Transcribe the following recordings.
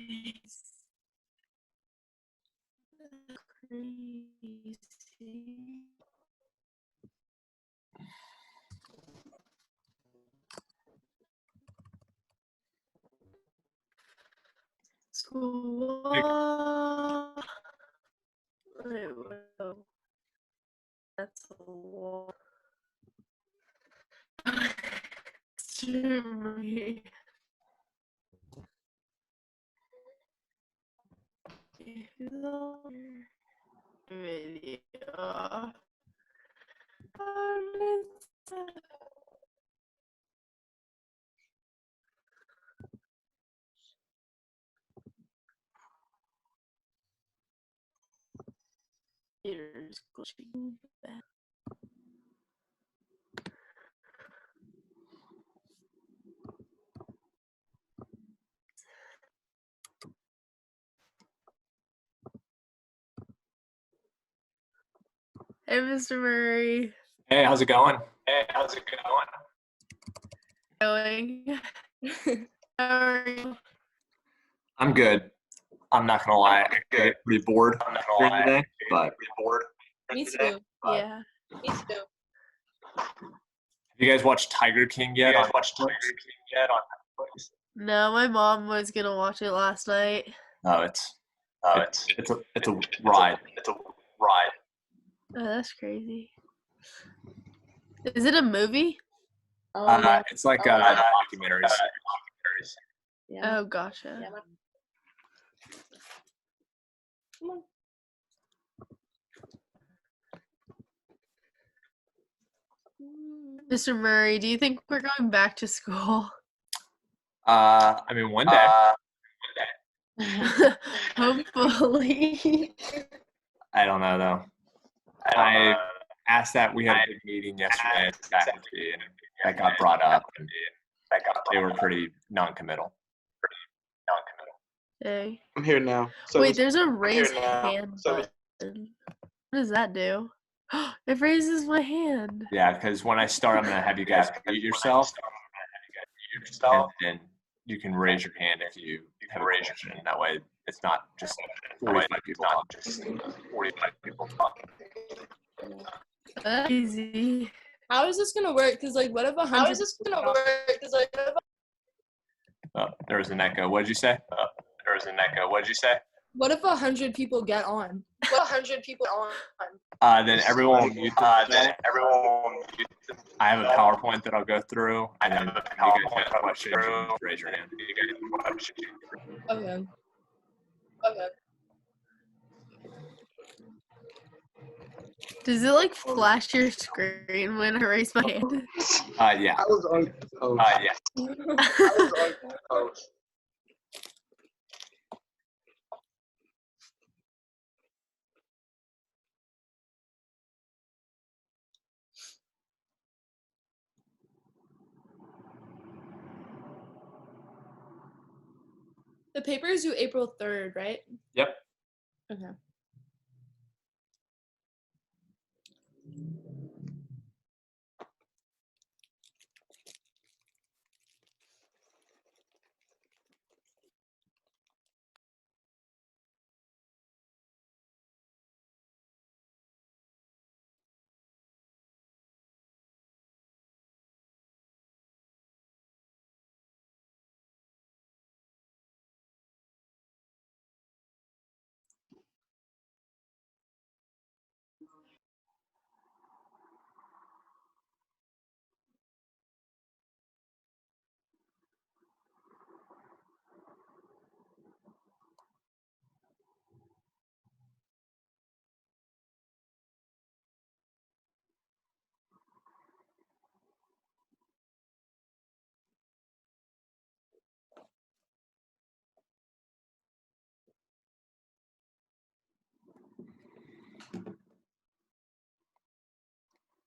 Crazy. Squaw. Wait, whoa. That's a lot. Extremely. Video. Computer's glitching bad. Hey, Mr. Murray. Hey, how's it going? Going? How are you? I'm good. I'm not gonna lie. I get pretty bored during the day, but Me too. Yeah. Me too. have you guys watched Tiger King yet? On Netflix? No, my mom was gonna watch it last night. No, it's a ride. Oh, that's crazy. Is it a movie? Yeah. It's like documentaries. Yeah. Oh, gotcha. Yeah. Come on. Mr. Murray, do you think we're going back to school? I mean, one day. Hopefully. I don't know though. I asked that. We had a big meeting yesterday at the faculty, and that got brought up, and they were pretty non-committal. Hey. I'm here now. So Wait, there's a raise hand So- button. What does that do? It raises my hand. Yeah, because when I start, I'm gonna have you guys mute yourself, and then you can raise your hand if you have a question. That way, it's not just 45 people talking. Easy. How is this gonna work? Because like, what if 100? Oh, there was an echo. What did you say? What if 100 people get on? Then everyone will mute themselves. I have a PowerPoint that I'll go through, and then if you guys have questions, you can raise your hand. Okay. Does it like flash your screen when I raise my hand? Yeah. I was on. Oh, I was on. Oh. The paper is due April 3rd, right? Yep. Okay.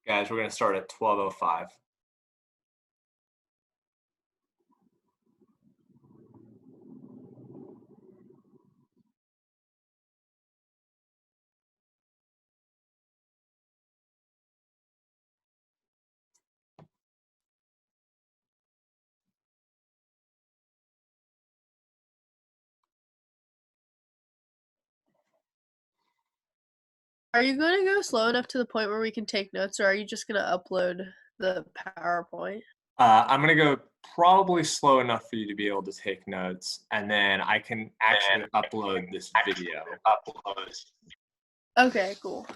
Guys, we're gonna start at 12:05. Are you going to go slow enough to the point where we can take notes, or are you just going to upload the PowerPoint? I'm going to go probably slow enough for you to be able to take notes, and then I can actually upload this video. Okay, cool.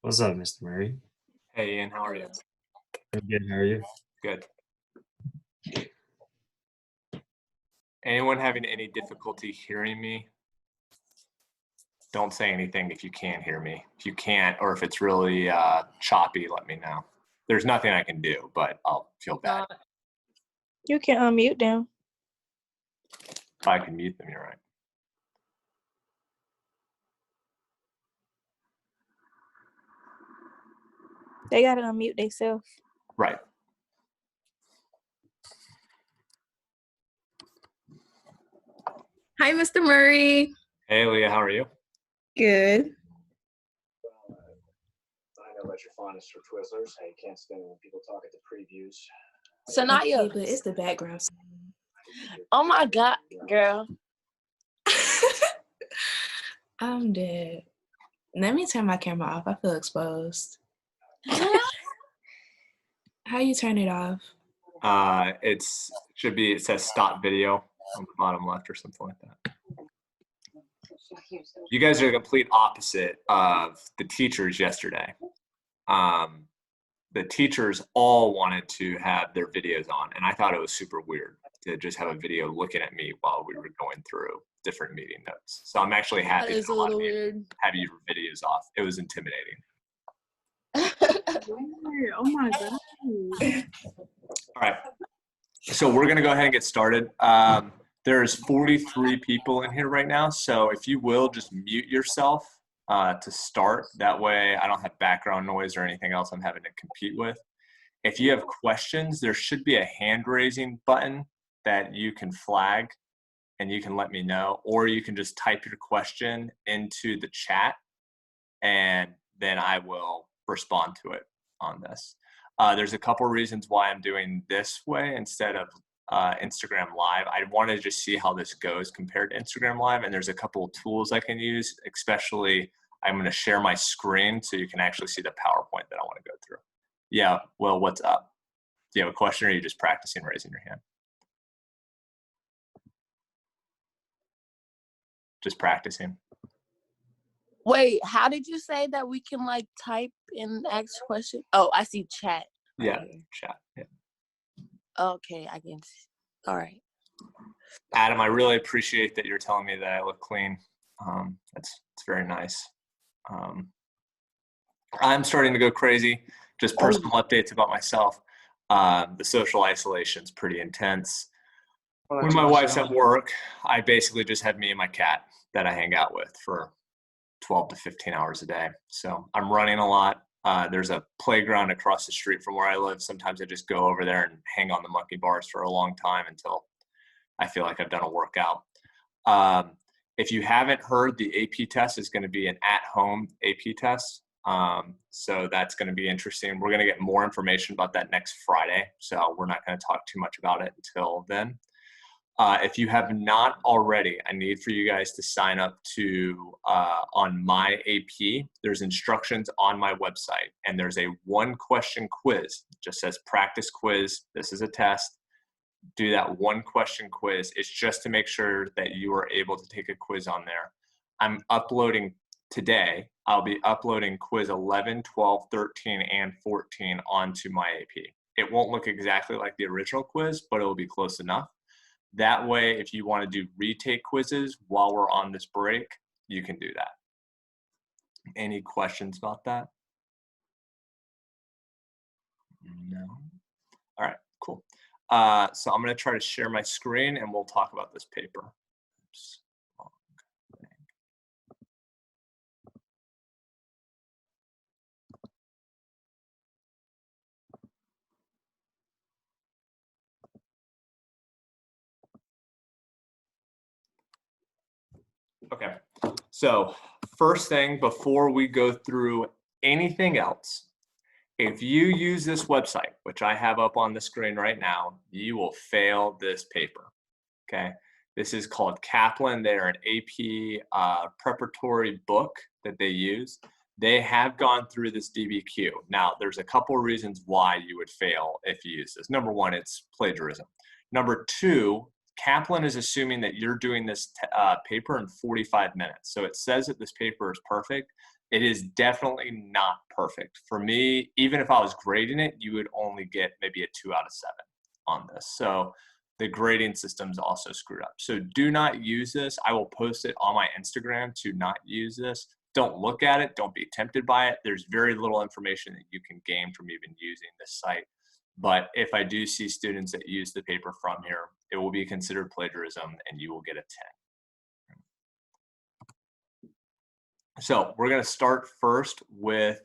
What's up, Mr. Murray? Hey, Ian, how are you? I'm good. How are you? Good. Anyone having any difficulty hearing me? Don't say anything if you can't hear me. If you can't, or if it's really choppy, let me know. There's nothing I can do, but I'll feel bad. You can unmute them. If I can mute them, you're right. They gotta unmute themselves. Right. Hi, Mr. Murray. Hey, Leah, how are you? Good. I know about your fondness for Twizzlers. How you can't stand it when people talk at the previews. Sanaya. But it's the background. Oh my God, girl. I'm dead. Let me turn my camera off. I feel exposed. How you turn it off? It says stop video on the bottom left or something like that. You guys are the complete opposite of the teachers yesterday. The teachers all wanted to have their videos on, and I thought it was super weird to just have a video looking at me while we were going through different meeting notes. So I'm actually That happy is to a little weird. have your videos off. It was intimidating. Oh my God. All right. So we're going to go ahead and get started. There's 43 people in here right now. So if you will, just mute yourself to start. That way I don't have background noise or anything else I'm having to compete with. If you have questions, there should be a hand raising button that you can flag and you can let me know, or you can just type your question into the chat and then I will respond to it on this. There's a couple reasons why I'm doing this way instead of Instagram Live. I want to just see how this goes compared to Instagram Live, and there's a couple of tools I can use, especially I'm going to share my screen so you can actually see the PowerPoint that I want to go through. Yeah, well, what's up? Do you have a question or are you just practicing raising your hand? Just practicing. Wait, how did you say that we can like type and ask question? Oh, I see chat. Yeah, chat. Yeah. Okay, I can see. All right. Adam, I really appreciate that you're telling me that I look clean. It's very nice. I'm starting to go crazy. Just personal updates about myself. The social isolation is pretty intense. When my wife's at work, I basically just have me and my cat that I hang out with for 12 to 15 hours a day. So I'm running a lot. There's a playground across the street from where I live. Sometimes I just go over there and hang on the monkey bars for a long time until I feel like I've done a workout. If you haven't heard, the AP test is going to be an at-home AP test. So that's going to be interesting. We're going to get more information about that next Friday. So we're not going to talk too much about it until then. If you have not already, I need for you guys to sign up to on my AP. There's instructions on my website, and there's a 1-question quiz. It just says practice quiz. This is a test. Do that 1-question quiz. It's just to make sure that you are able to take a quiz on there. I'm uploading today. I'll be uploading quiz 11, 12, 13, and 14 onto my AP. It won't look exactly like the original quiz, but it will be close enough. That way, if you want to do retake quizzes while we're on this break, you can do that. Any questions about that? No? All right, cool. So I'm going to try to share my screen and we'll talk about this paper. Oops. Okay, so first thing before we go through anything else, if you use this website, which I have up on the screen right now, you will fail this paper, okay? This is called Kaplan. They're an AP preparatory book that they use. They have gone through this DBQ. Now, there's a couple reasons why you would fail if you use this. Number one, it's plagiarism. Number two, Kaplan is assuming that you're doing this paper in 45 minutes. So it says that this paper is perfect. It is definitely not perfect. For me, even if I was grading it, you would only get maybe a 2 out of 7 on this. So the grading system's also screwed up. So do not use this. I will post it on my Instagram to not use this. Don't look at it. Don't be tempted by it. There's very little information that you can gain from even using this site. But if I do see students that use the paper from here, it will be considered plagiarism and you will get a 10. So we're going to start first with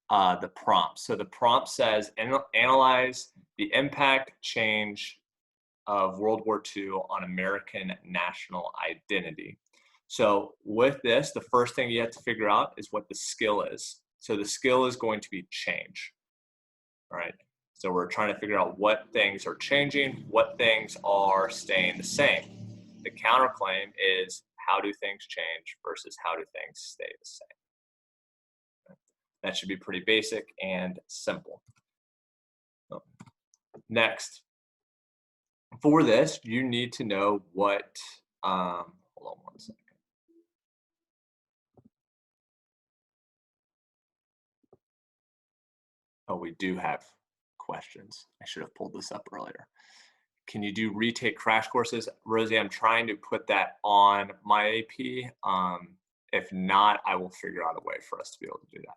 the prompt. So the prompt says, analyze the impact change of World War II on American national identity. So with this, the first thing you have to figure out is what the skill is. So the skill is going to be change, all right? So we're trying to figure out what things are changing, what things are staying the same. The counterclaim is how do things change versus how do things stay the same. That should be pretty basic and simple. Next, for this, you need to know what, hold on one second. Oh, we do have questions. I should have pulled this up earlier. Can you do retake crash courses? Rosie, I'm trying to put that on my AP. If not, I will figure out a way for us to be able to do that.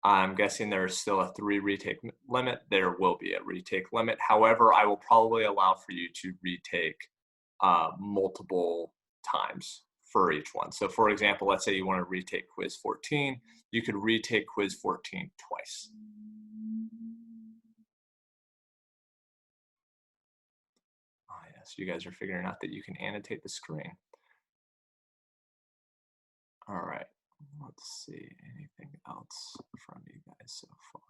I'm guessing there's still a 3 retake limit. There will be a retake limit. However, I will probably allow for you to retake multiple times for each one. So for example, let's say you want to retake quiz 14. You could retake quiz 14 twice. Oh yes, you guys are figuring out that you can annotate the screen. All right, let's see, anything else from you guys so far?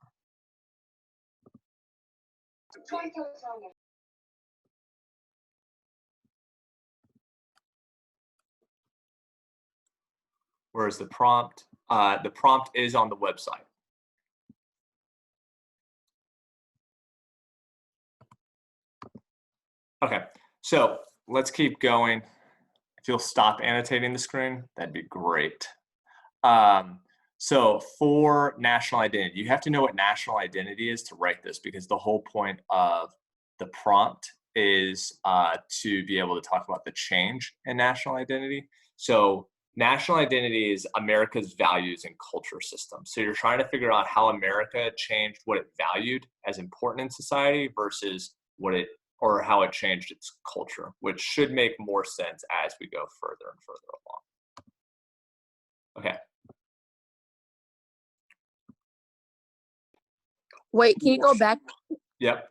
Where's the prompt? The prompt is on the website. Okay, so let's keep going. If you'll stop annotating the screen, that'd be great. So for national identity, you have to know what national identity is to write this, because the whole point of the prompt is to be able to talk about the change in national identity. So national identity is America's values and culture system. So you're trying to figure out how America changed what it valued as important in society versus what it, or how it changed its culture, which should make more sense as we go further and further along. Okay. Wait, can you go back? Yep.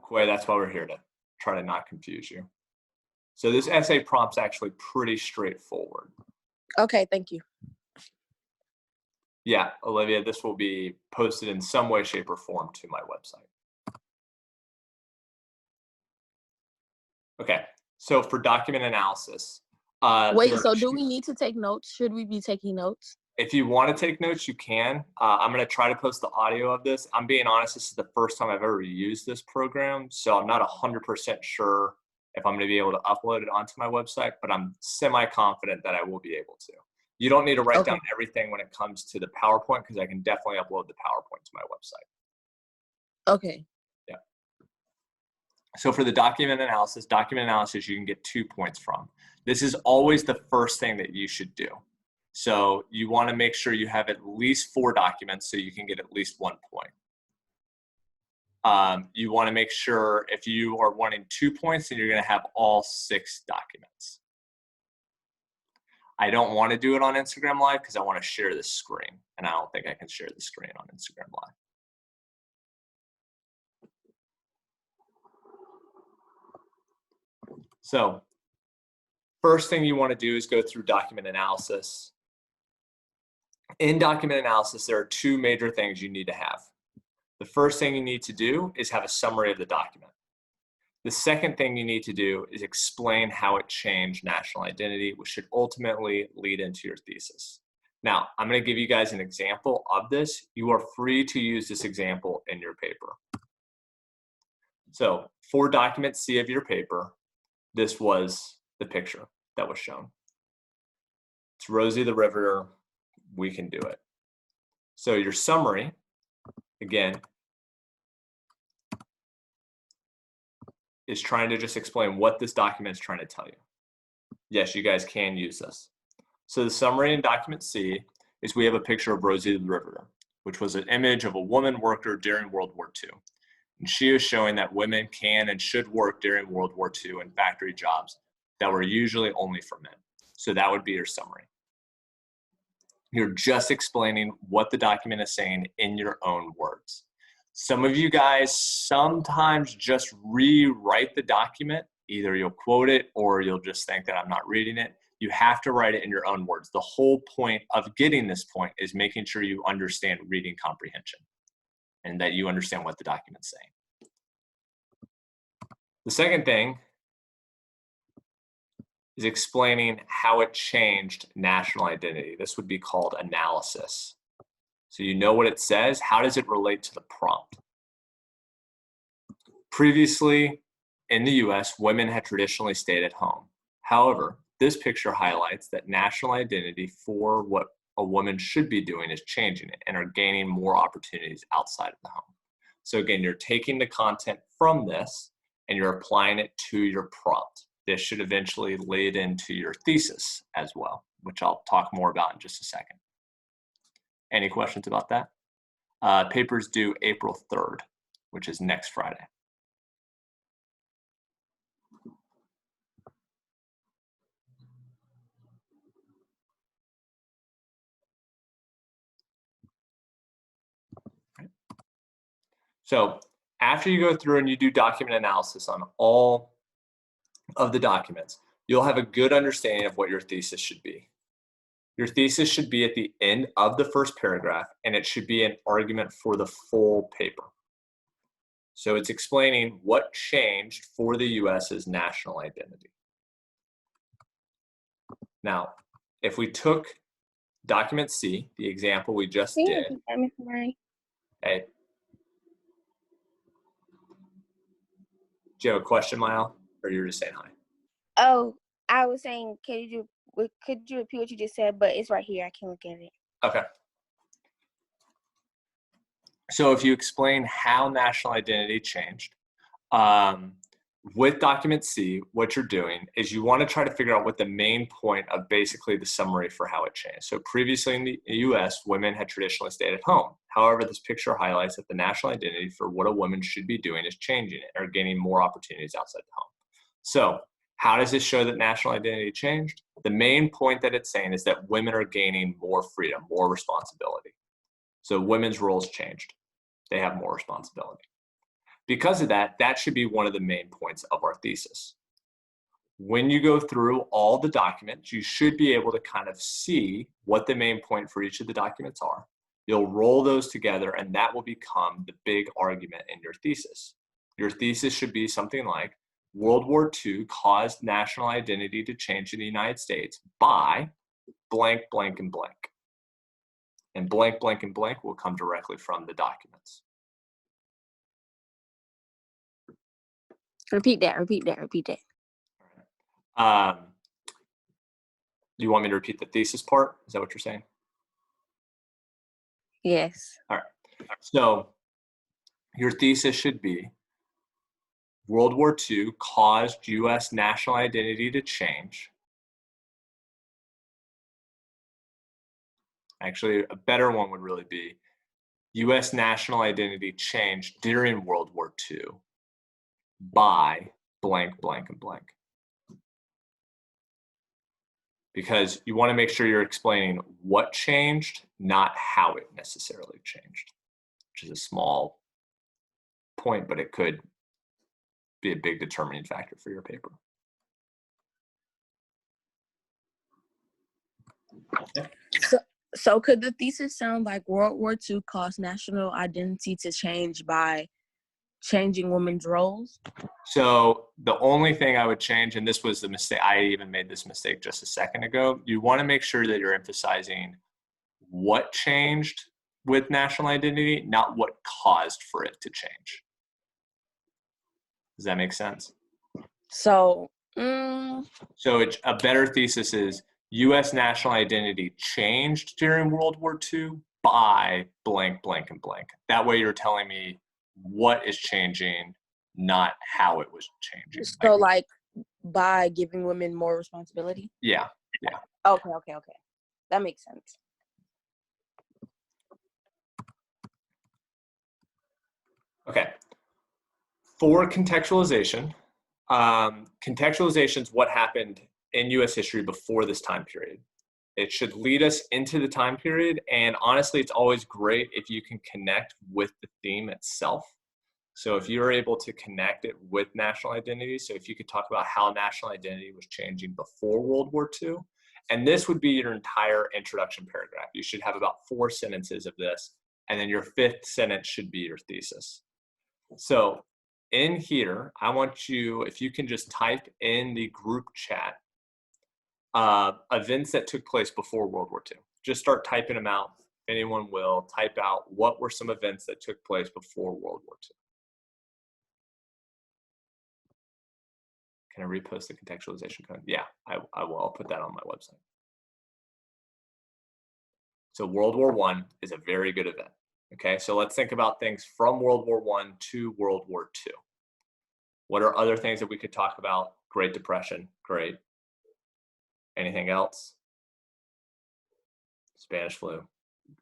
Quay, that's why we're here, to try to not confuse you. So this essay prompt's actually pretty straightforward. Okay, thank you. Yeah, Olivia, this will be posted in some way, shape, or form to my website. Okay, so for document analysis. Wait, there so are do two- we need to take notes? Should we be taking notes? If you want to take notes, you can. I'm going to try to post the audio of this. I'm being honest, this is the first time I've ever used this program, so I'm not 100% sure if I'm going to be able to upload it onto my website, but I'm semi-confident that I will be able to. You don't need to write down everything when it comes to the PowerPoint, because I can definitely upload the PowerPoint to my website. Okay. Yeah. So for the document analysis you can get 2 points from. This is always the first thing that you should do. So you want to make sure you have at least 4 documents so you can get at least 1 point. You want to make sure if you are wanting 2 points, then you're going to have all 6 documents. I don't want to do it on Instagram Live because I want to share this screen, and I don't think I can share the screen on Instagram Live. So first thing you want to do is go through document analysis. In document analysis, there are 2 major things you need to have. The first thing you need to do is have a summary of the document. The second thing you need to do is explain how it changed national identity, which should ultimately lead into your thesis. Now, I'm going to give you guys an example of this. You are free to use this example in your paper. So for document C of your paper, this was the picture that was shown. It's Rosie the Riveter. We can do it. So your summary, again, is trying to just explain what this document is trying to tell you. Yes, you guys can use this. So the summary in document C is we have a picture of Rosie the Riveter, which was an image of a woman worker during World War II. And she is showing that women can and should work during World War II in factory jobs that were usually only for men. So that would be your summary. You're just explaining what the document is saying in your own words. Some of you guys sometimes just rewrite the document. Either you'll quote it or you'll just think that I'm not reading it. You have to write it in your own words. The whole point of getting this point is making sure you understand reading comprehension and that you understand what the document's saying. The second thing is explaining how it changed national identity. This would be called analysis. So you know what it says. How does it relate to the prompt? Previously, in the US, women had traditionally stayed at home. However, this picture highlights that national identity for what a woman should be doing is changing it and are gaining more opportunities outside of the home. So again, you're taking the content from this and you're applying it to your prompt. This should eventually lead into your thesis as well, which I'll talk more about in just a second. Any questions about that? Papers due April 3rd, which is next Friday. So after you go through and you do document analysis on all of the documents, you'll have a good understanding of what your thesis should be. Your thesis should be at the end of the first paragraph, and it should be an argument for the full paper. So it's explaining what changed for the US's national identity. Now, if we took document C, the example we just did, hey, do you have a question, Lyle, or you're just saying hi? Oh, I was saying, could you repeat what you just said? But it's right here. I can look at it. Okay. So if you explain how national identity changed, with document C, what you're doing is you want to try to figure out what the main point of basically the summary for how it changed. So previously in the US, women had traditionally stayed at home. However, this picture highlights that the national identity for what a woman should be doing is changing it or gaining more opportunities outside the home. So how does this show that national identity changed? The main point that it's saying is that women are gaining more freedom, more responsibility. So women's roles changed. They have more responsibility. Because of that, that should be one of the main points of our thesis. When you go through all the documents, you should be able to kind of see what the main point for each of the documents are. You'll roll those together, and that will become the big argument in your thesis. Your thesis should be something like, World War II caused national identity to change in the United States by blank, blank, and blank. And blank, blank, and blank will come directly from the documents. Repeat that. Do you want me to repeat the thesis part? Is that what you're saying? Yes. All right. So your thesis should be World War II caused U.S. national identity to change. Actually, a better one would really be U.S. national identity changed during World War II by blank, blank, and blank. Because you want to make sure you're explaining what changed, not how it necessarily changed, which is a small point, but it could be a big determining factor for your paper. Okay. So could the thesis sound like World War II caused national identity to change by changing women's roles? So the only thing I would change, and this was the mistake, I even made this mistake just a second ago, you want to make sure that you're emphasizing what changed with national identity, not what caused for it to change. Does that make sense? So, So a better thesis is U.S. national identity changed during World War II by blank, blank, and blank. That way you're telling me what is changing, not how it was changing. So like by giving women more responsibility? Yeah. Okay. That makes sense. Okay. For contextualization, contextualization is what happened in U.S. history before this time period. It should lead us into the time period, and honestly, it's always great if you can connect with the theme itself. So if you're able to connect it with national identity, so if you could talk about how national identity was changing before World War II, and this would be your entire introduction paragraph. You should have about 4 sentences of this, and then your 5th sentence should be your thesis. So in here, I want you, if you can just type in the group chat, events that took place before World War II. Just start typing them out. Anyone will type out what were some events that took place before World War II. Can I repost the contextualization code? Yeah, I will. I'll put that on my website. So World War I is a very good event. Okay, so let's think about things from World War I to World War II. What are other things that we could talk about? Great Depression, great. Anything else? Spanish flu.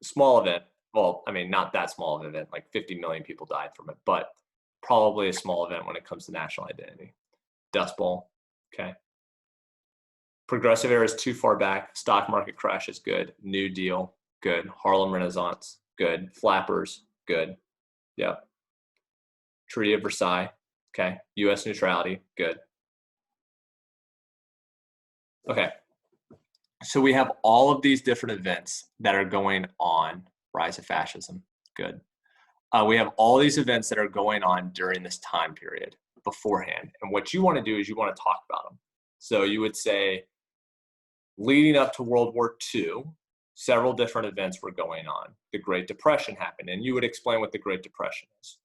Small event. Well, I mean, not that small of an event, like 50 million people died from it, but probably a small event when it comes to national identity. Dust Bowl, okay. Progressive era is too far back. Stock market crash is good. New Deal, good. Harlem Renaissance, good. Flappers, good. Yep. Treaty of Versailles, okay. U.S. neutrality, good. Okay. So we have all of these different events that are going on. Rise of fascism, good. We have all these events that are going on during this time period beforehand. And what you want to do is you want to talk about them. So you would say, leading up to World War II, several different events were going on. The Great Depression happened, and you would explain what the Great Depression is.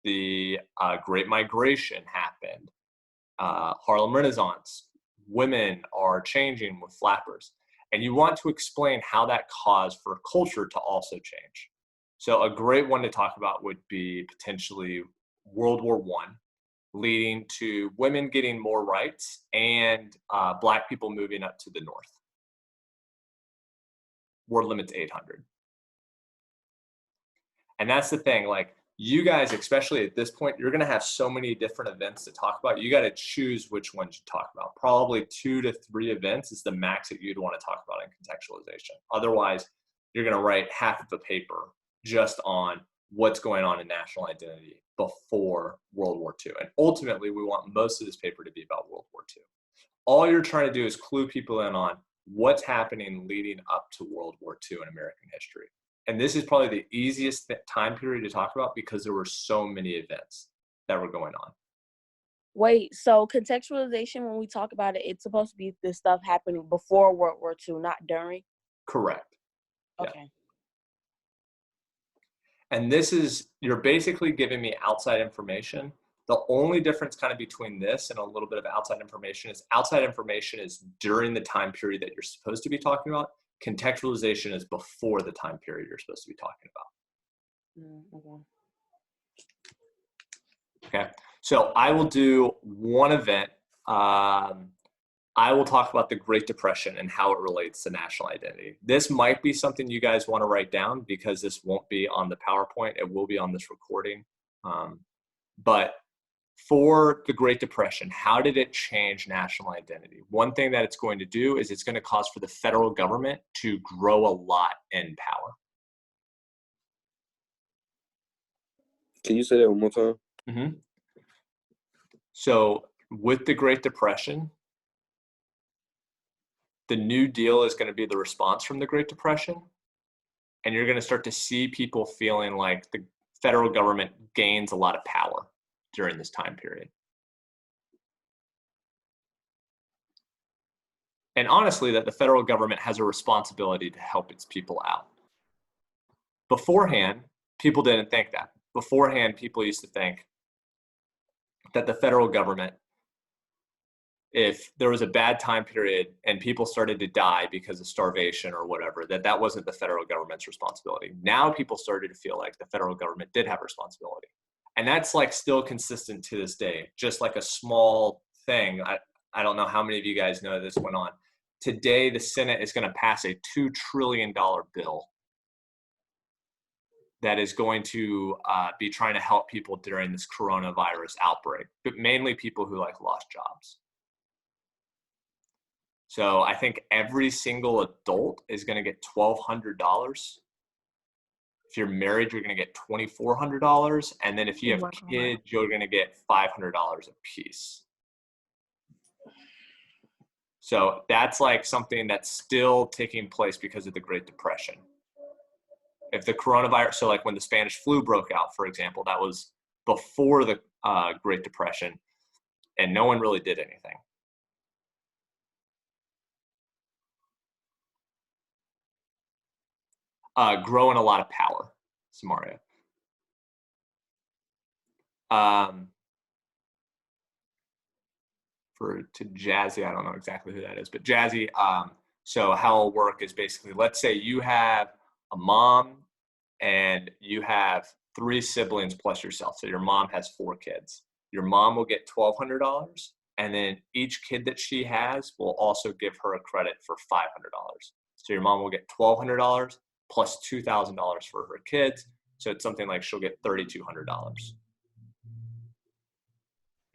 The Great Migration happened. Harlem Renaissance. Women are changing with flappers. And you want to explain how that caused for culture to also change. So a great one to talk about would be potentially World War I, leading to women getting more rights and Black people moving up to the north. Word limit's 800. And that's the thing, like, you guys, especially at this point, you're going to have so many different events to talk about. You got to choose which ones you talk about. Probably 2 to 3 events is the max that you'd want to talk about in contextualization. Otherwise, you're going to write half of a paper just on what's going on in national identity before World War II. And ultimately, we want most of this paper to be about World War II. All you're trying to do is clue people in on what's happening leading up to World War II in American history. And this is probably the easiest time period to talk about because there were so many events that were going on. Wait, so contextualization, when we talk about it, it's supposed to be this stuff happening before World War II, not during? Correct. Yeah. Okay. And this is, you're basically giving me outside information. The only difference kind of between this and a little bit of outside information is during the time period that you're supposed to be talking about. Contextualization is before the time period you're supposed to be talking about. Okay, so I will do one event. I will talk about the Great Depression and how it relates to national identity. This might be something you guys want to write down because this won't be on the PowerPoint. It will be on this recording. But for the Great Depression, how did it change national identity? One thing that it's going to do is it's going to cause for the federal government to grow a lot in power. Can you say that one more time? Mm-hmm. So with the Great Depression, the New Deal is going to be the response from the Great Depression. And you're going to start to see people feeling like the federal government gains a lot of power during this time period. And honestly, that the federal government has a responsibility to help its people out. Beforehand, people didn't think that. Beforehand, people used to think that the federal government, if there was a bad time period and people started to die because of starvation or whatever, that wasn't the federal government's responsibility. Now people started to feel like the federal government did have responsibility. And that's like still consistent to this day, just like a small thing. I don't know how many of you guys know this went on. Today, the Senate is going to pass a $2 trillion bill that is going to be trying to help people during this coronavirus outbreak, but mainly people who like lost jobs. So I think every single adult is going to get $1,200. If you're married, you're going to get $2,400. And then if you have kids, you're going to get $500 a piece. So that's like something that's still taking place because of the Great Depression. If the coronavirus, so like when the Spanish flu broke out, for example, that was before the Great Depression, and no one really did anything. Growing a lot of power, Samaria. To Jazzy, I don't know exactly who that is, but Jazzy, so how it'll work is basically, let's say you have a mom and you have 3 siblings plus yourself. So your mom has 4 kids. Your mom will get $1,200, and then each kid that she has will also give her a credit for $500. So your mom will get $1,200 plus $2,000 for her kids. So it's something like she'll get $3,200. And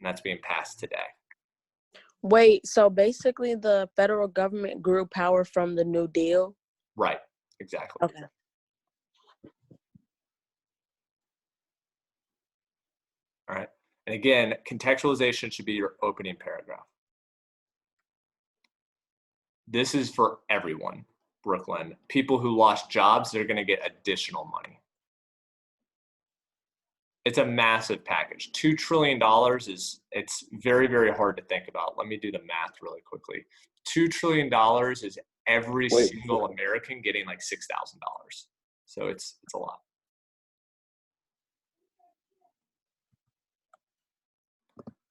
that's being passed today. Wait, so basically the federal government grew power from the New Deal? Right, exactly. Okay. All right. And again, contextualization should be your opening paragraph. This is for everyone, Brooklyn. People who lost jobs, they're going to get additional money. It's a massive package. $2 trillion it's very, very hard to think about. Let me do the math really quickly. $2 trillion is every single American getting like $6,000. So it's a lot.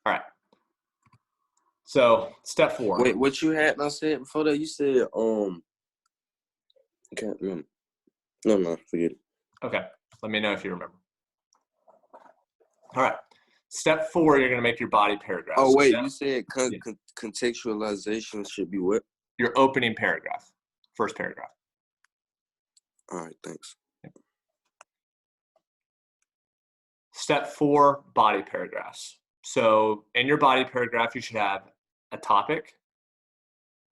All right. So step 4. Wait, what you had not said before that? You said can't remember. No, forget it. Okay. Let me know if you remember. All right. Step 4, you're going to make your body paragraph. Oh, wait, so you said contextualization should be what? Your opening paragraph. First paragraph. All right, thanks. Yep. Step 4, body paragraphs. So in your body paragraph, you should have a topic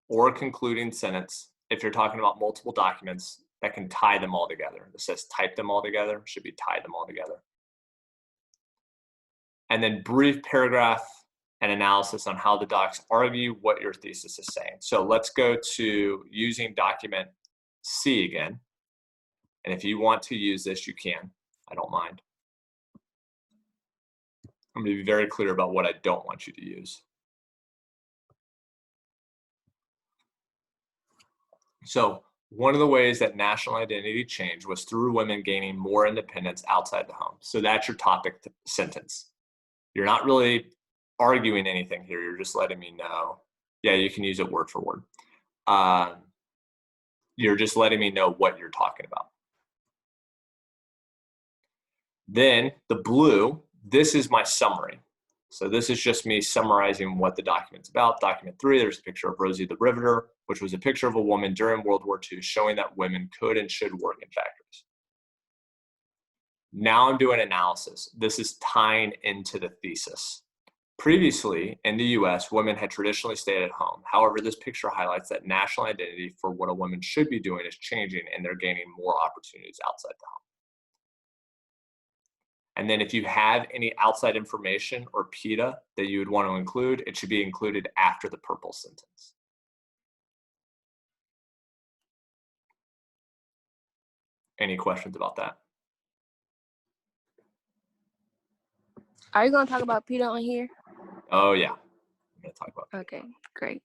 or a concluding sentence. If you're talking about multiple documents, that can tie them all together. It says type them all together, should be tie them all together. and then brief paragraph and analysis on how the docs argue what your thesis is saying. So let's go to using document C again. And if you want to use this, you can. I don't mind. I'm going to be very clear about what I don't want you to use. So one of the ways that national identity changed was through women gaining more independence outside the home. So that's your topic sentence. You're not really arguing anything here. You're just letting me know. Yeah, you can use it word for word. You're just letting me know what you're talking about. Then the blue, this is my summary. So this is just me summarizing what the document's about. Document 3, there's a picture of Rosie the Riveter, which was a picture of a woman during World War II showing that women could and should work in factories. Now I'm doing analysis. This is tying into the thesis. Previously, in the US, women had traditionally stayed at home. However, this picture highlights that national identity for what a woman should be doing is changing, and they're gaining more opportunities outside the home. And then if you have any outside information or PETA that you would want to include, it should be included after the purple sentence. Any questions about that? Are you gonna talk about PETA on here? Oh yeah, I'm gonna talk about PETA. Okay, great.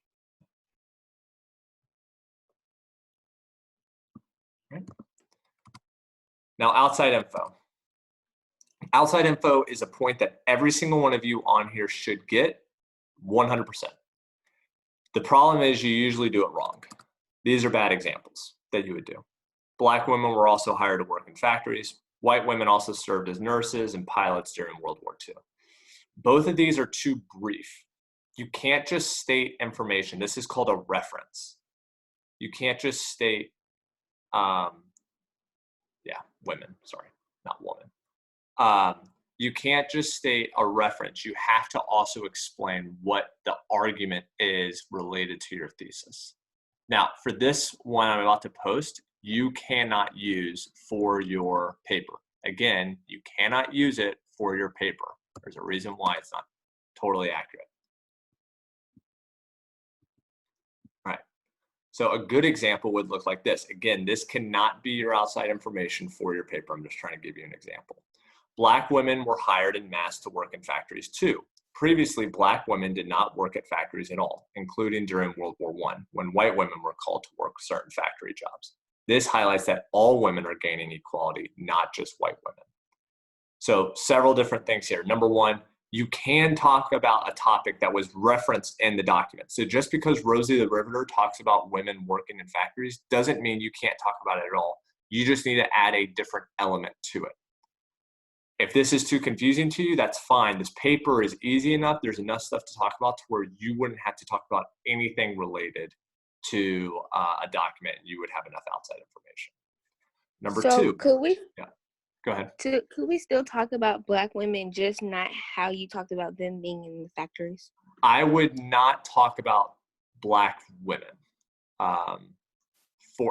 Right. Now, outside info. Outside info is a point that every single one of you on here should get 100%. The problem is you usually do it wrong. These are bad examples that you would do. Black women were also hired to work in factories. White women also served as nurses and pilots during World War II. Both of these are too brief. You can't just state information. This is called a reference. You can't just state, women, sorry, not woman. You can't just state a reference. You have to also explain what the argument is related to your thesis. Now, for this one I'm about to post, you cannot use for your paper. Again, you cannot use it for your paper. There's a reason why it's not totally accurate. All right. So a good example would look like this. Again, this cannot be your outside information for your paper. I'm just trying to give you an example. Black women were hired en masse to work in factories too. Previously, Black women did not work at factories at all, including during World War I, when white women were called to work certain factory jobs. This highlights that all women are gaining equality, not just white women. So several different things here. Number one, you can talk about a topic that was referenced in the document. So just because Rosie the Riveter talks about women working in factories doesn't mean you can't talk about it at all. You just need to add a different element to it. If this is too confusing to you, that's fine. This paper is easy enough. There's enough stuff to talk about to where you wouldn't have to talk about anything related to a document. You would have enough outside information. Number two. Could we? Yeah, go ahead. Could we still talk about Black women, just not how you talked about them being in the factories? I would not talk about Black women.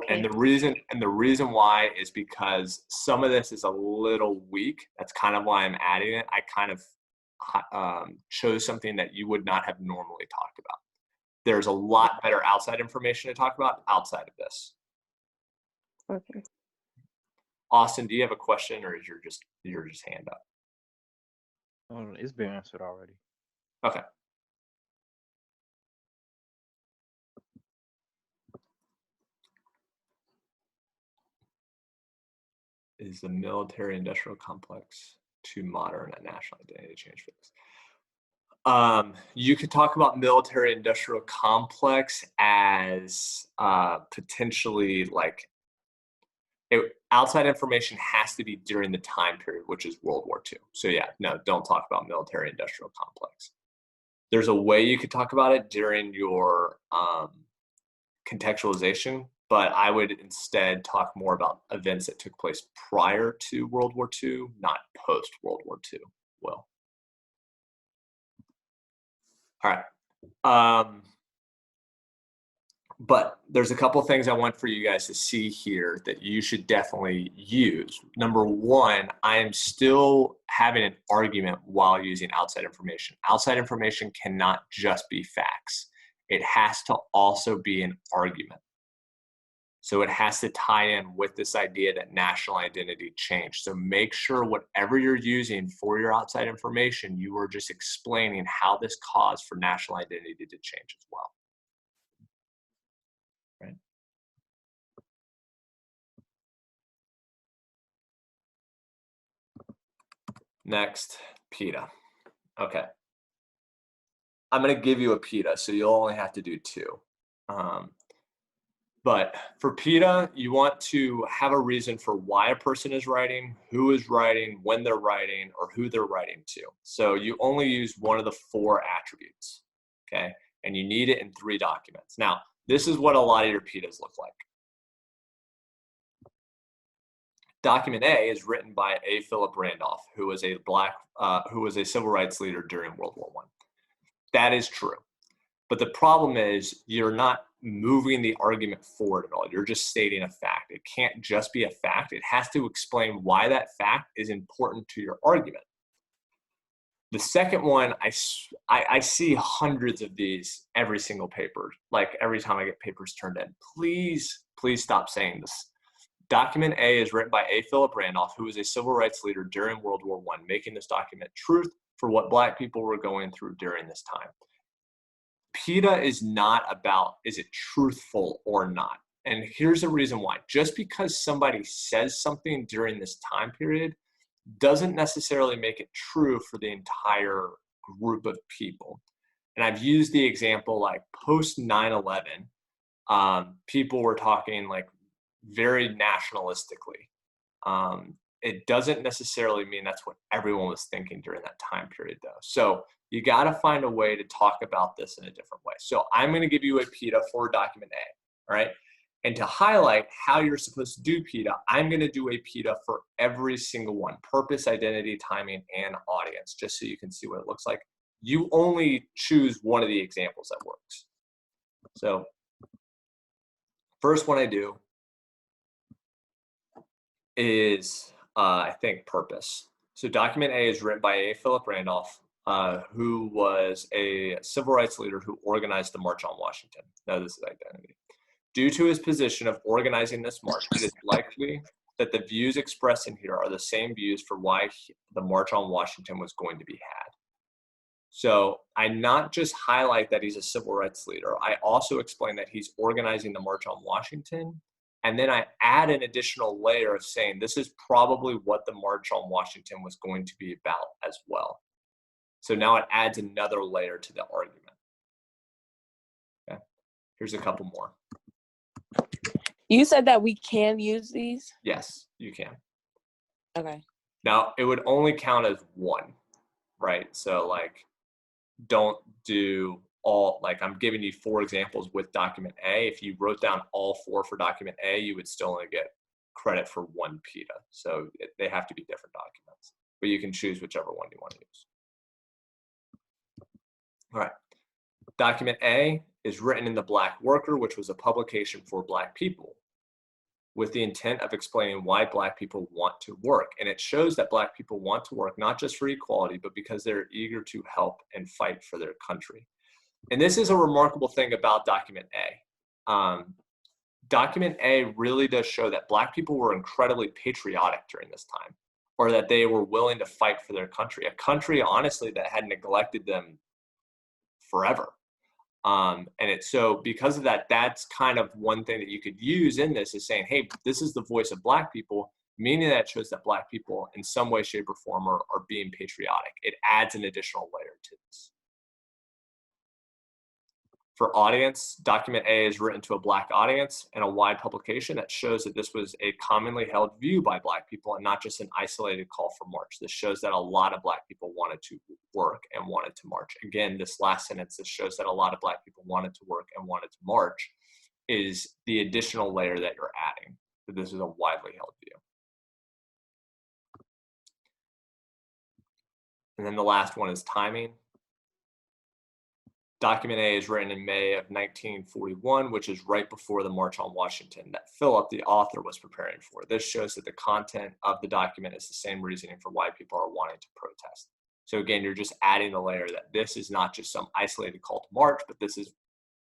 And the reason why is because some of this is a little weak. That's kind of why I'm adding it. I kind of chose something that you would not have normally talked about. There's a lot better outside information to talk about outside of this. Okay. Austin, do you have a question, or is your just hand up? It's been answered already. Okay. Is the military-industrial complex too modern a national identity change for this? You could talk about military-industrial complex as potentially like outside information has to be during the time period, which is World War II. So yeah, no, don't talk about military-industrial complex. There's a way you could talk about it during your contextualization, but I would instead talk more about events that took place prior to World War II, not post World War II. Well, all right. But there's a couple things I want for you guys to see here that you should definitely use. Number one, I am still having an argument while using outside information. Outside information cannot just be facts. It has to also be an argument. So it has to tie in with this idea that national identity changed. So make sure whatever you're using for your outside information, you are just explaining how this caused for national identity to change as well. Right. Next, PETA. Okay. I'm going to give you a PETA, so you'll only have to do 2. But for PETA, you want to have a reason for why a person is writing, who is writing, when they're writing, or who they're writing to. So you only use one of the 4 attributes, okay? And you need it in 3 documents. Now, this is what a lot of your PETAs look like. Document A is written by A. Philip Randolph, who was a civil rights leader during World War I. That is true. But the problem is you're not moving the argument forward at all. You're just stating a fact. It can't just be a fact. It has to explain why that fact is important to your argument. The second one, I see hundreds of these every single paper, like every time I get papers turned in. Please stop saying this. Document A is written by A. Philip Randolph, who was a civil rights leader during World War I, making this document truth for what Black people were going through during this time. PETA is not about, is it truthful or not? And here's the reason why. Just because somebody says something during this time period doesn't necessarily make it true for the entire group of people. And I've used the example like post 9/11, people were talking like very nationalistically. It doesn't necessarily mean that's what everyone was thinking during that time period though. So you got to find a way to talk about this in a different way. So I'm going to give you a PETA for document A, all right? And to highlight how you're supposed to do PETA, I'm going to do a PETA for every single one: purpose, identity, timing, and audience, just so you can see what it looks like. You only choose one of the examples that works. So first one I do is, I think, purpose. So document A is written by A. Philip Randolph, who was a civil rights leader who organized the March on Washington. Now this is identity. Due to his position of organizing this march, it is likely that the views expressed in here are the same views for why the March on Washington was going to be had. So I not just highlight that he's a civil rights leader, I also explain that he's organizing the March on Washington. And then I add an additional layer of saying this is probably what the March on Washington was going to be about as well. So now it adds another layer to the argument. Okay, here's a couple more. You said that we can use these? Yes, you can. Okay. Now, it would only count as one, right? So like, don't do all, like I'm giving you 4 examples with document A. If you wrote down all 4 for document A, you would still only get credit for one PETA. So they have to be different documents, but you can choose whichever one you want to use. All right. Document A is written in the Black Worker, which was a publication for Black people, with the intent of explaining why Black people want to work. And it shows that Black people want to work not just for equality, but because they're eager to help and fight for their country. And this is a remarkable thing about document A. Document A really does show that Black people were incredibly patriotic during this time, or that they were willing to fight for their country, a country, honestly, that had neglected them forever. So because of that, that's kind of one thing that you could use in this, is saying, hey, this is the voice of Black people, meaning that shows that Black people in some way, shape, or form are being patriotic. It adds an additional layer to this. For audience, document A is written to a Black audience and a wide publication that shows that this was a commonly held view by Black people and not just an isolated call for march. This shows that a lot of Black people wanted to work and wanted to march. Again, this last sentence, this shows that a lot of Black people wanted to work and wanted to march, is the additional layer that you're adding. But this is a widely held view. And then the last one is timing. Document A is written in May of 1941, which is right before the March on Washington that Philip, the author, was preparing for. This shows that the content of the document is the same reasoning for why people are wanting to protest. So again, you're just adding the layer that this is not just some isolated call to march, but this is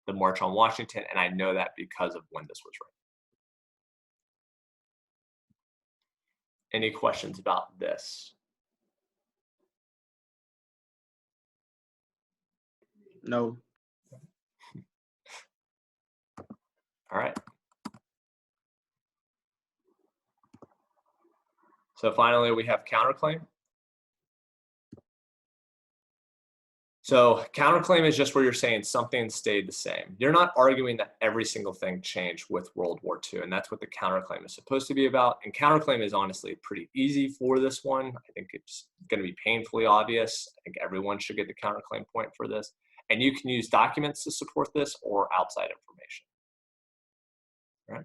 the March on Washington, and I know that because of when this was written. Any questions about this? No. All right. So finally, we have counterclaim. So counterclaim is just where you're saying something stayed the same. You're not arguing that every single thing changed with World War II, and that's what the counterclaim is supposed to be about. And counterclaim is honestly pretty easy for this one. I think it's going to be painfully obvious. I think everyone should get the counterclaim point for this. And you can use documents to support this or outside information. All right.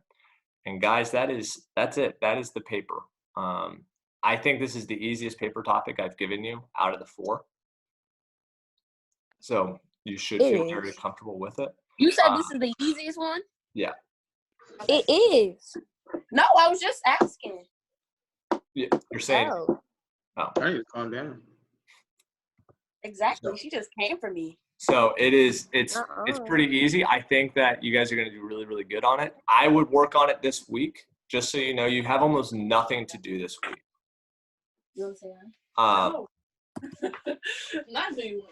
And guys, that's it. That is the paper. I think this is the easiest paper topic I've given you out of the 4. So you should feel very comfortable with it. You said this is the easiest one? Yeah. It is. No, I was just asking. Yeah, you're saying. Oh, I need to calm down. exactly. She just came for me. So it's pretty easy. I think that you guys are going to do really, really good on it. I would work on it this week, just so you know. You have almost nothing to do this week. You want to say that? Not do you.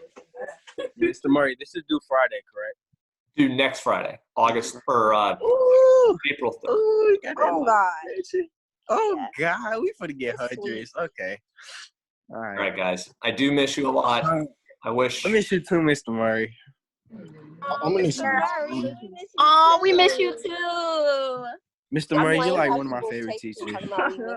Mr. Murray, this is due Friday, correct? Do next Friday, August or April 3rd. Ooh, Oh God. Oh God, we finna get hundreds. Okay. All All right, guys. I do miss you a lot. I wish. I miss you too, Mr. Murray. I'm gonna Murray. Oh, we miss you too. Mr. Murray, you're like one of my favorite teachers.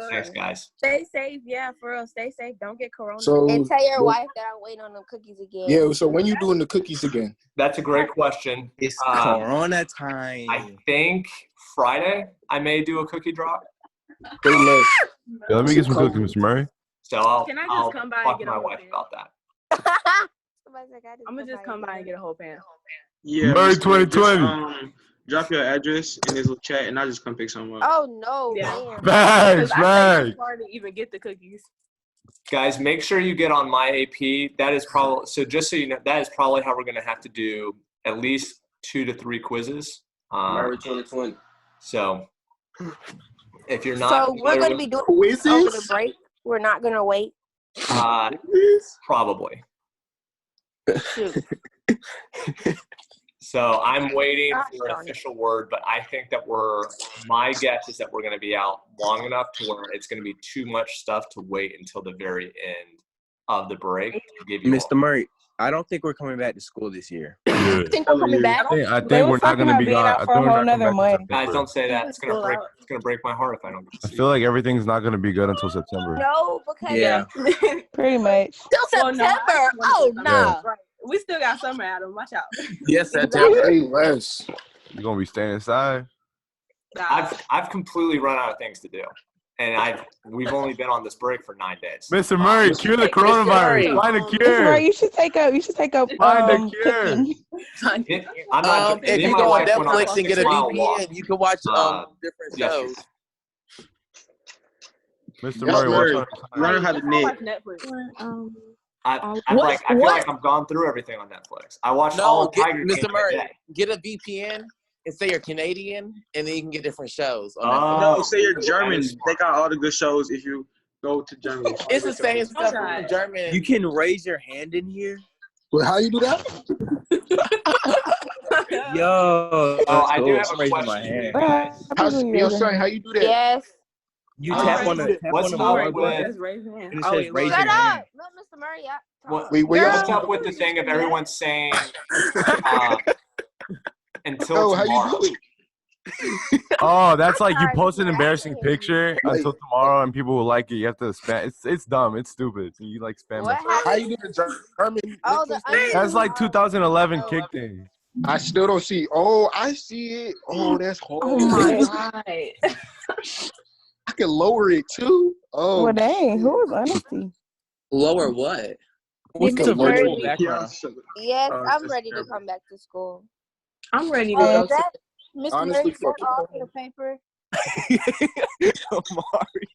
Thanks, guys. Stay safe. Yeah, for real. Stay safe. Don't get corona. So and tell your wife that I'm waiting on them cookies again. yeah. So when you doing the cookies again? That's a great question. It's Corona time. I think Friday I may do a cookie drop. Say less. Yeah, let me get some cookies, Mr. Murray. So I'll Can I just I'll come by and talk get to a my whole wife pan? about that. I'm gonna just come by and get a whole pan. Yeah. Murray Mr. Murray, 2020. Just, drop your address in this little chat, and I'll just come pick some up. Oh no, Yeah. man. Bags, bags. It's hard to even get the cookies. Guys, make sure you get on my AP. That is probably, so just so you know, that is probably how we're going to have to do at least 2 to 3 quizzes. Murray 2020. So if you're not, So we're gonna be doing over the break. We're not gonna wait. probably. Shoot. So I'm waiting Gosh for an darn it. official word, but I think that my guess is that we're going to be out long enough to where it's going to be too much stuff to wait until the very end of the break to give you Mr. Murray, I don't think we're coming back to school this year. You think we're coming back? I think we're not gonna be gone. I think we're not coming back. Guys, don't say that. It's gonna break my heart if I don't get to I see feel like everything's not gonna be good until September. No, because Yeah. Pretty much. Till September. Oh no. Right. We still got summer, Adam. Watch out. Yes, September. Hey, Wes. You're gonna be staying inside. I've completely run out of things to do, and we've only been on this break for 9 days. Mr. Murray, cure the coronavirus. Find a Mr. cure. Murray, you should take up. Find a cure. cooking. I'm not, If me you and my go on wife went on Netflix and get a 6-mile walk. VPN, you can watch different yesterday. shows. Mr. Murray, Murray, watch learn how to I knit. watch Netflix. I feel like I've gone through everything on Netflix. I watched all of Tiger King Mr. in a Murray, day. get a VPN and say you're Canadian, and then you can get different shows. On No, say you're German. They got all the good shows if you go to Germany. It's the same stuff from German. You can raise your hand in here. Well, how you do that? Yo, Oh, I do have I'm a raising my question. hand. Yo, son, how you do that? Yes. You tap on the What's power up button, with? Raise your hand. and it says raise Shut your hand. up. Let Mr. Murray out. What's up with the thing of everyone saying until Oh, how tomorrow? you do it? Oh, that's like you post an embarrassing picture until tomorrow, and people will like it. You have to spam. It's dumb. It's stupid. So you like spam. What it. happened? How you do the German? Oh, the That's like 2011 kick thing. I still don't see. Oh, I see it. Oh, that's hard. Oh my god. I can lower it too. Oh, Well, dang. Who was honesty? Lower what? What's Miss the virtual Murray? background? Yes, Oh, I'm just ready to terrible. come back to school. I'm ready to Is go to. that Mr. Honestly, Murray? Is that fuck it. all for the paper? Amari.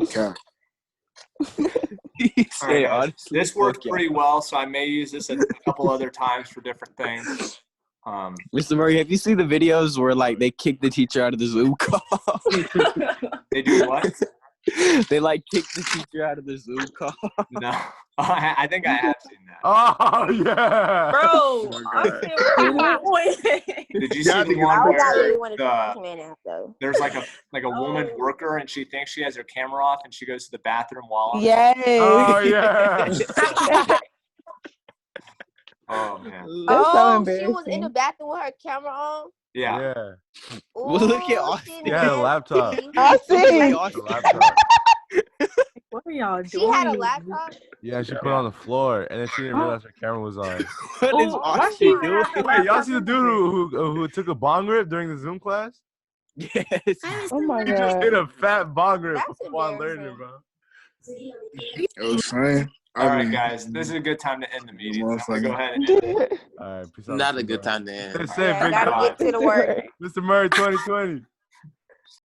Okay. He All right, said, guys. honestly, This worked fuck yeah. pretty well, so I may use this a couple other times for different things. Mr. Murray, have you seen the videos where like they kick the teacher out of the Zoom call? They do what? They like kick the teacher out of the Zoom call. No, I think I have seen that. Oh yeah. Bro, I'm saying, Did you Yeah, I see the think it's one I would not where really want to take this man out though. there's like a woman worker and she thinks she has her camera off and she goes to the bathroom while on? yes. Oh yeah. Oh man. That's so Oh, she was in embarrassing. the bathroom with her camera on. Yeah. Yeah. Well, look at Ooh, Austin. she Yeah, a laptop. nasty. I Look see. at The Austin. laptop. What are y'all She doing? had a laptop. Yeah, she put it on the floor, and then she didn't realize her camera was on. What is Ooh, why Austin she even doing? have her Wait, y'all laptop see the in dude there? who took a bong rip during the Zoom class? Yes. Oh my He just hit god. a fat bong rip That's while learning, embarrassing. bro. I was saying. All right, guys. This is a good time to end the meeting. I'm gonna go ahead and end it. All right, peace out. Not Mr. a good Murray. time to end. Stay safe, Yeah, big gotta dog. get to the work. Mr. Murray 2020.